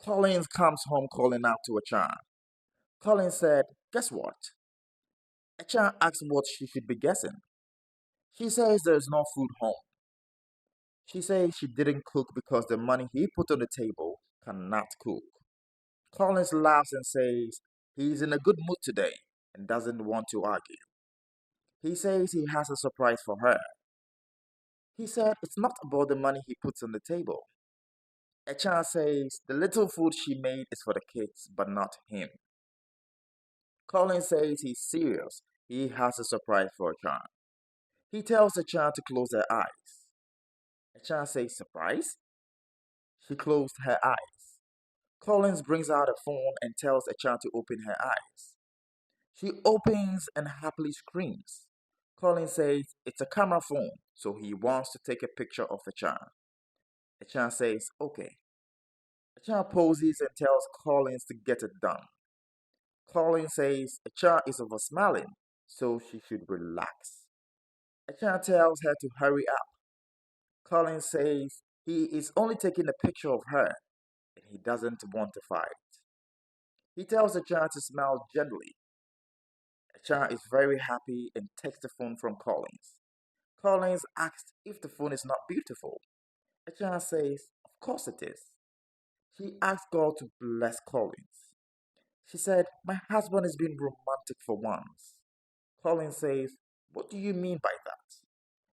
Collins comes home calling out to Achan. Collins said, "Guess what?" Achan asks what she should be guessing. She says there's no food home. She says she didn't cook because the money he put on the table cannot cook. Collins laughs and says he's in a good mood today and doesn't want to argue. He says he has a surprise for her. He said it's not about the money he puts on the table. Achan says the little food she made is for the kids, but not him. Collins says he's serious. He has a surprise for Achan. He tells Achan to close her eyes. Achan says, "Surprise?" She closed her eyes. Collins brings out a phone and tells Achan to open her eyes. She opens and happily screams. Collins says it's a camera phone, so he wants to take a picture of Achan. Achan says, "Okay." Achan poses and tells Collins to get it done. Collins says Achan is over smiling, so she should relax. Achan tells her to hurry up. Collins says he is only taking a picture of her and he doesn't want to fight. He tells Achan to smile gently. Achan is very happy and takes the phone from Collins. Collins asks if the phone is not beautiful. Achan says, "Of course it is." She asks God to bless Collins. She said, "My husband is being romantic for once." Collins says, "What do you mean by that?"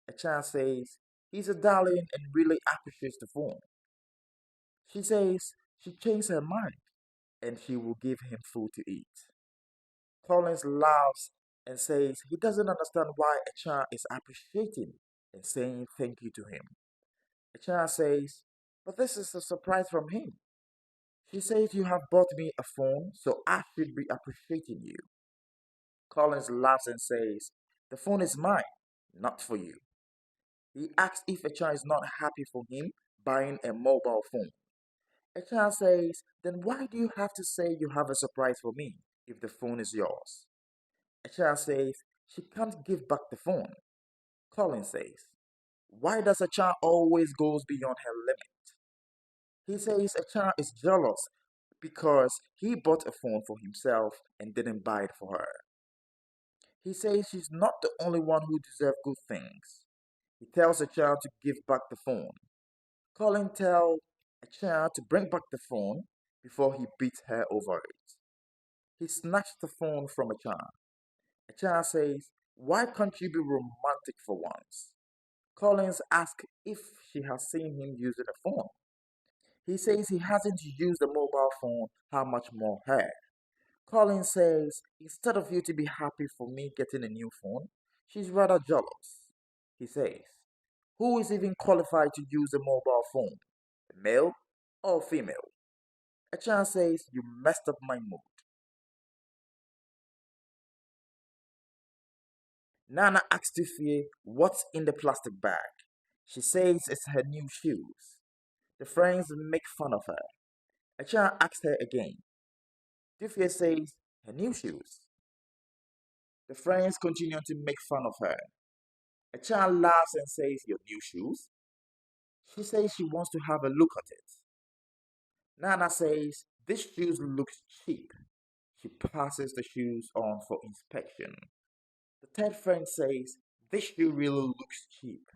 Achan says, "He's a darling and really appreciates the phone." She says she changed her mind and she will give him food to eat. Collins laughs and says he doesn't understand why Achan is appreciating and saying thank you to him. Achan says, "But this is a surprise from him." She says, "You have bought me a phone, so I should be appreciating you." Collins laughs and says, "The phone is mine, not for you." He asks if Achan is not happy for him buying a mobile phone. Achan says, "Then why do you have to say you have a surprise for me if the phone is yours?" Achan says she can't give back the phone. Collins says, "Why does Achan always goes beyond her limit?" He says Achan is jealous because he bought a phone for himself and didn't buy it for her. He says she's not the only one who deserves good things. He tells Achan to give back the phone. Colin tells Achan to bring back the phone before he beats her over it. He snatched the phone from Achan. Achan says, "Why can't you be romantic for once?" Collins asks if she has seen him using a phone. He says he hasn't used a mobile phone, how much more her? Collins says, "Instead of you to be happy for me getting a new phone, she's rather jealous." He says, "Who is even qualified to use a mobile phone? A male or female?" Achan says, "You messed up my mood." Nana asks Tifie what's in the plastic bag. She says it's her new shoes. The friends make fun of her. Achan asks her again. Tifie says, "Her new shoes." The friends continue to make fun of her. Achan laughs and says, "Your new shoes?" She says she wants to have a look at it. Nana says, "This shoes looks cheap." She passes the shoes on for inspection. The third friend says, "This shoe really looks cheap."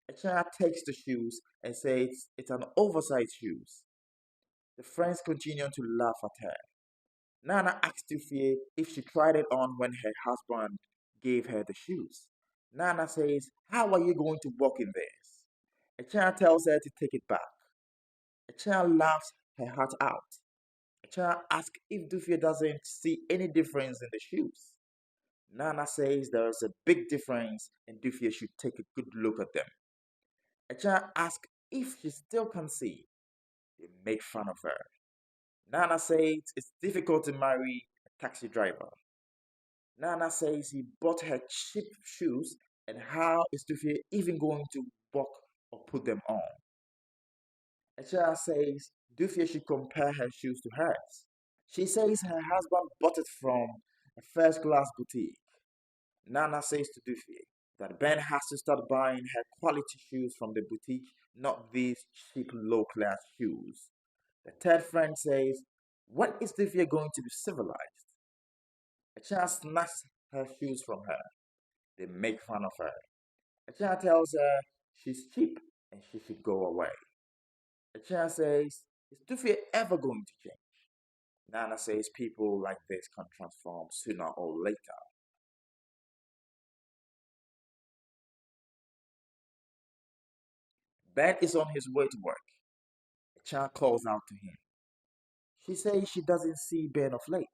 Achan takes the shoes and says it's an oversized shoes. The friends continue to laugh at her. Nana asks Tifie if she tried it on when her husband gave her the shoes. Nana says, "How are you going to walk in this?" Achan tells her to take it back. Achan laughs her heart out. Achan asks if Dufie doesn't see any difference in the shoes. Nana says there is a big difference and Dufie should take a good look at them. Achan asks if she still can see. They make fun of her. Nana says it's difficult to marry a taxi driver. Nana says he bought her cheap shoes and how is Dufie even going to walk or put them on? Achan says Dufie should compare her shoes to hers. She says her husband bought it from a first class boutique. Nana says to Dufie that Ben has to start buying her quality shoes from the boutique, not these cheap low class shoes. The third friend says, when is Divya going to be civilized? A child snatches her shoes from her. They make fun of her. A child tells her she's cheap and she should go away. A child says, is Divya ever going to change? Nana says people like this can transform sooner or later. Ben is on his way to work. A child calls out to him. She says she doesn't see Ben of late,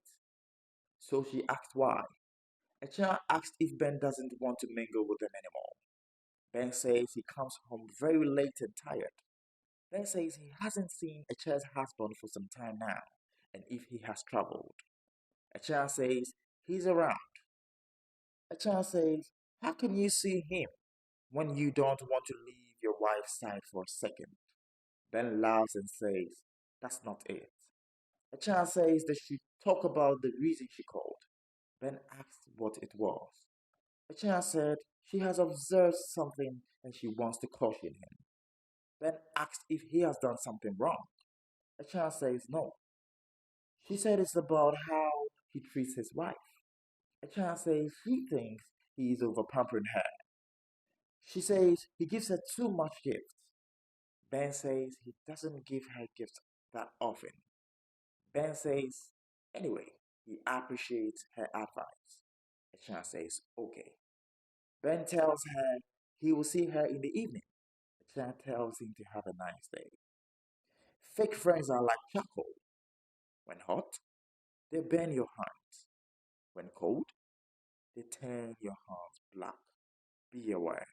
so she asks why. A child asks if Ben doesn't want to mingle with them anymore. Ben says he comes home very late and tired. Ben says he hasn't seen a child's husband for some time now, and if he has traveled. A child says he's around. A child says, how can you see him when you don't want to leave your wife's side for a second? Ben laughs and says, that's not it. A child says they should talk about the reason she called. Ben asked what it was. A child said she has observed something and she wants to caution him. Ben asked if he has done something wrong. A child says no. She said it's about how he treats his wife. A child says she thinks he is over pampering her. She says he gives her too much gifts. Ben says he doesn't give her gifts that often. Ben says, anyway, he appreciates her advice. A child says, okay. Ben tells her he will see her in the evening. A child tells him to have a nice day. Fake friends are like charcoal. When hot, they burn your hands. When cold, they turn your hands black. Be aware.